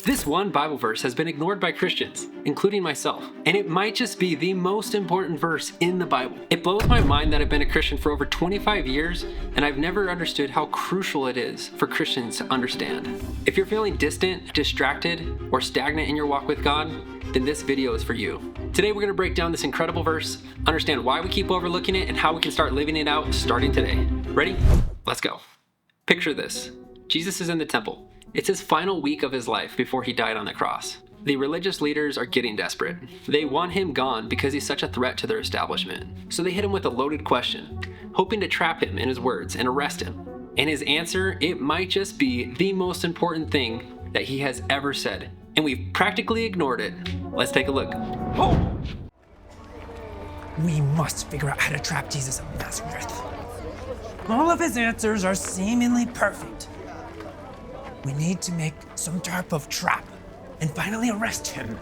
This one Bible verse has been ignored by Christians, including myself, and it might just be the most important verse in the Bible. It blows my mind that I've been a Christian for over 25 years, and I've never understood how crucial it is for Christians to understand. If you're feeling distant, distracted, or stagnant in your walk with God, then this video is for you. Today we're going to break down this incredible verse, understand why we keep overlooking it, and how we can start living it out starting today. Ready? Let's go. Picture this. Jesus is in the temple. It's his final week of his life before he died on the cross. The religious leaders are getting desperate. They want him gone because he's such a threat to their establishment. So they hit him with a loaded question, hoping to trap him in his words and arrest him. And his answer, it might just be the most important thing that he has ever said. And we've practically ignored it. Let's take a look. Oh! We must figure out how to trap Jesus of Nazareth. All of his answers are seemingly perfect. We need to make some type of trap and finally arrest him.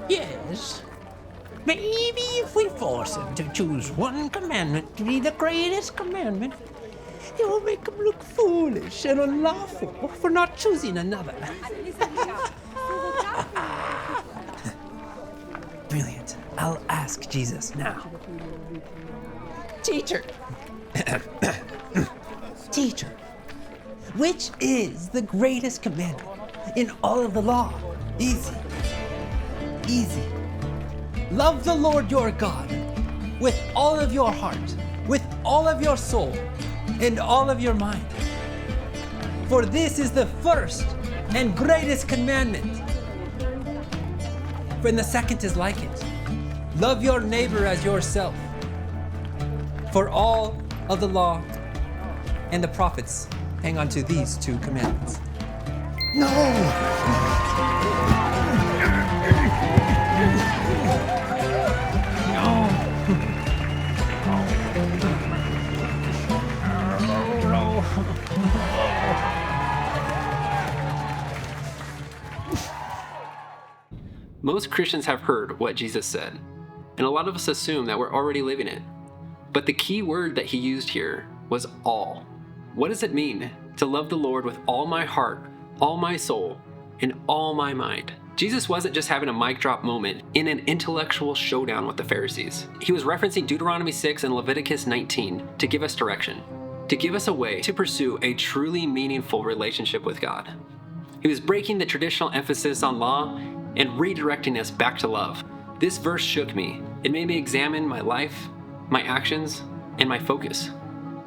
Yes. Maybe if we force him to choose one commandment to be the greatest commandment, it will make him look foolish and unlawful for not choosing another. Brilliant. I'll ask Jesus now. Teacher. Teacher, which is the greatest commandment in all of the law? Easy. Love the Lord your God with all of your heart, with all of your soul, and all of your mind. For this is the first and greatest commandment. And the second is like it. Love your neighbor as yourself. For all of the law and the prophets hang on to these two commandments. No! Most Christians have heard what Jesus said, and a lot of us assume that we're already living it. But the key word that he used here was all. What does it mean to love the Lord with all my heart, all my soul, and all my mind? Jesus wasn't just having a mic drop moment in an intellectual showdown with the Pharisees. He was referencing Deuteronomy 6 and Leviticus 19 to give us direction, to give us a way to pursue a truly meaningful relationship with God. He was breaking the traditional emphasis on law and redirecting us back to love. This verse shook me. It made me examine my life, my actions, and my focus.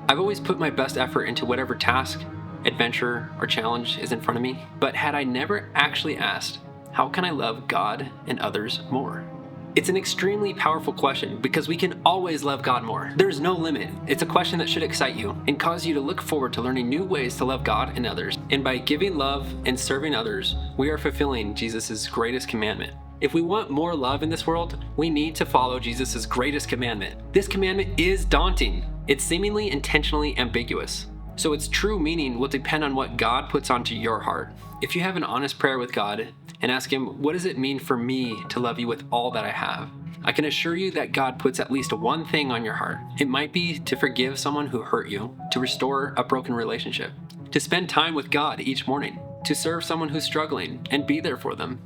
I've always put my best effort into whatever task, adventure, or challenge is in front of me, but had I never actually asked, how can I love God and others more? It's an extremely powerful question because we can always love God more. There's no limit. It's a question that should excite you and cause you to look forward to learning new ways to love God and others. And by giving love and serving others, we are fulfilling Jesus' greatest commandment. If we want more love in this world, we need to follow Jesus' greatest commandment. This commandment is daunting. It's seemingly intentionally ambiguous. So its true meaning will depend on what God puts onto your heart. If you have an honest prayer with God and ask him, what does it mean for me to love you with all that I have? I can assure you that God puts at least one thing on your heart. It might be to forgive someone who hurt you, to restore a broken relationship, to spend time with God each morning, to serve someone who's struggling and be there for them,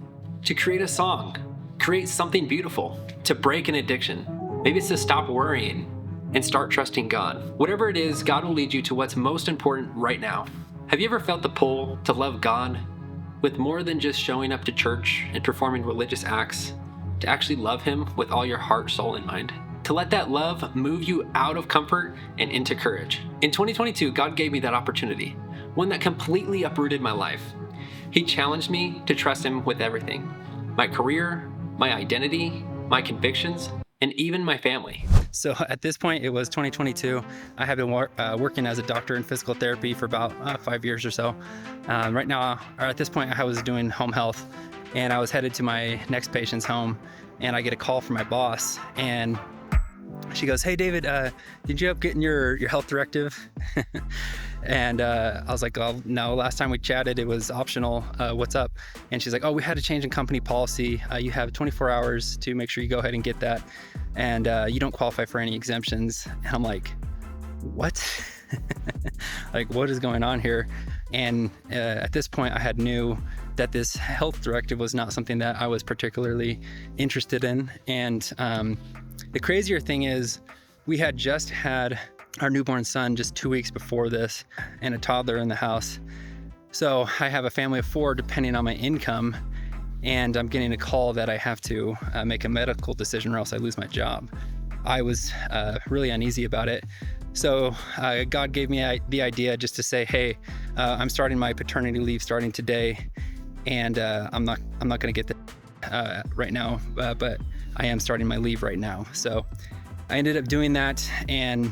to create a song, create something beautiful, to break an addiction. Maybe it's to stop worrying and start trusting God. Whatever it is, God will lead you to what's most important right now. Have you ever felt the pull to love God with more than just showing up to church and performing religious acts? To actually love him with all your heart, soul, and mind? To let that love move you out of comfort and into courage? In 2022, God gave me that opportunity, one that completely uprooted my life. He challenged me to trust him with everything. My career, my identity, my convictions, and even my family. So at this point, it was 2022. I have been working as a doctor in physical therapy for about 5 years or so. Right now, or at this point, I was doing home health, and I was headed to my next patient's home, and I get a call from my boss, and she goes, "Hey, David, did you end up getting your health directive?" And I was like, "Oh, no, last time we chatted, it was optional. What's up?" And she's like, "Oh, we had a change in company policy. You have 24 hours to make sure you go ahead and get that. And you don't qualify for any exemptions." And I'm like, "What?" Like, what is going on here? And at this point, I knew that this health directive was not something that I was particularly interested in. And the crazier thing is, we had just had our newborn son just 2 weeks before this, and a toddler in the house. So I have a family of 4 depending on my income, and I'm getting a call that I have to make a medical decision or else I lose my job. I was really uneasy about it. So God gave me the idea just to say, hey, I'm starting my paternity leave starting today, and I'm not going to get that right now, but I am starting my leave right now. So I ended up doing that, and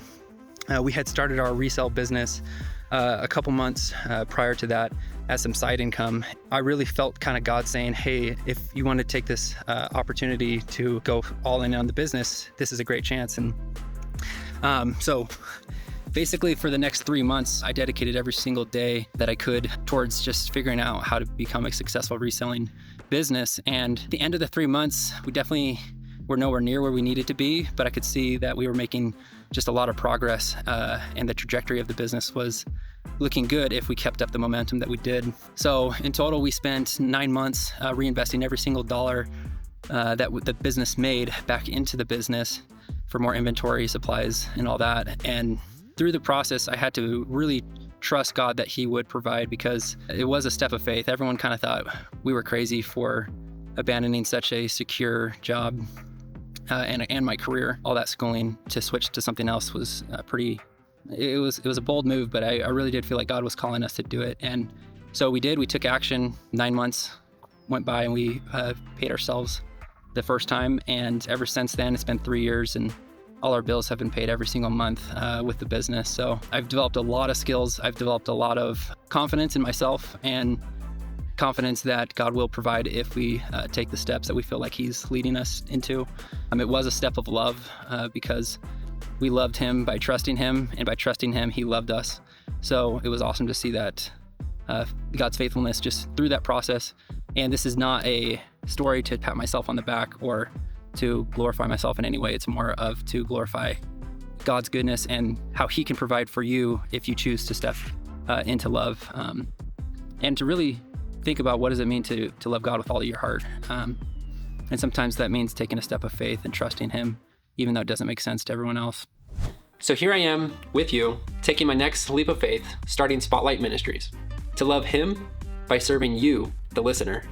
we had started our resale business a couple months prior to that as some side income. I really felt kind of God saying, hey, if you want to take this opportunity to go all in on the business, this is a great chance. And so basically for the next 3 months, I dedicated every single day that I could towards just figuring out how to become a successful reselling business. And at the end of the 3 months, we definitely were nowhere near where we needed to be, but I could see that we were making just a lot of progress, and the trajectory of the business was looking good if we kept up the momentum that we did. So in total, we spent 9 months reinvesting every single dollar that the business made back into the business for more inventory, supplies, and all that. And through the process, I had to really trust God that He would provide, because it was a step of faith. Everyone kind of thought we were crazy for abandoning such a secure job and my career, all that schooling, to switch to something else was it was a bold move, but I really did feel like God was calling us to do it. And so we did. We took action. 9 months went by, and we paid ourselves the first time. And ever since then, it's been 3 years, and all our bills have been paid every single month with the business. So I've developed a lot of skills. I've developed a lot of confidence in myself, and confidence that God will provide if we take the steps that we feel like He's leading us into. It was a step of love because we loved Him by trusting Him, and by trusting Him, He loved us. So it was awesome to see that God's faithfulness just through that process. And this is not a story to pat myself on the back or to glorify myself in any way. It's more of to glorify God's goodness and how He can provide for you if you choose to step into love, and to really think about what does it mean to love God with all of your heart. And sometimes that means taking a step of faith and trusting Him, even though it doesn't make sense to everyone else. So here I am with you, taking my next leap of faith, starting Spotlight Ministries, to love Him by serving you, the listener.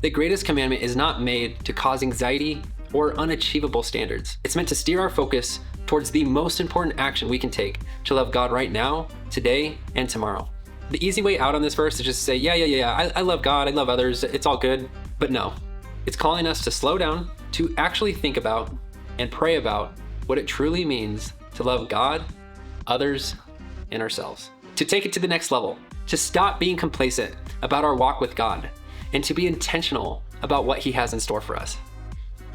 The greatest commandment is not made to cause anxiety or unachievable standards. It's meant to steer our focus towards the most important action we can take to love God right now, today, and tomorrow. The easy way out on this verse is just to say, yeah, I love God, I love others, it's all good. But no, it's calling us to slow down, to actually think about and pray about what it truly means to love God, others, and ourselves. To take it to the next level, to stop being complacent about our walk with God, and to be intentional about what He has in store for us.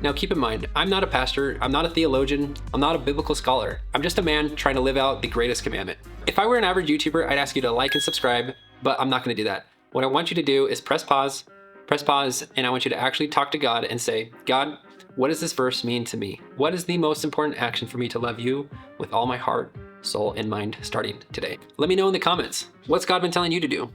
Now keep in mind, I'm not a pastor, I'm not a theologian, I'm not a biblical scholar. I'm just a man trying to live out the greatest commandment. If I were an average YouTuber, I'd ask you to like and subscribe, but I'm not gonna do that. What I want you to do is press pause, and I want you to actually talk to God and say, God, what does this verse mean to me? What is the most important action for me to love you with all my heart, soul, and mind starting today? Let me know in the comments. What's God been telling you to do?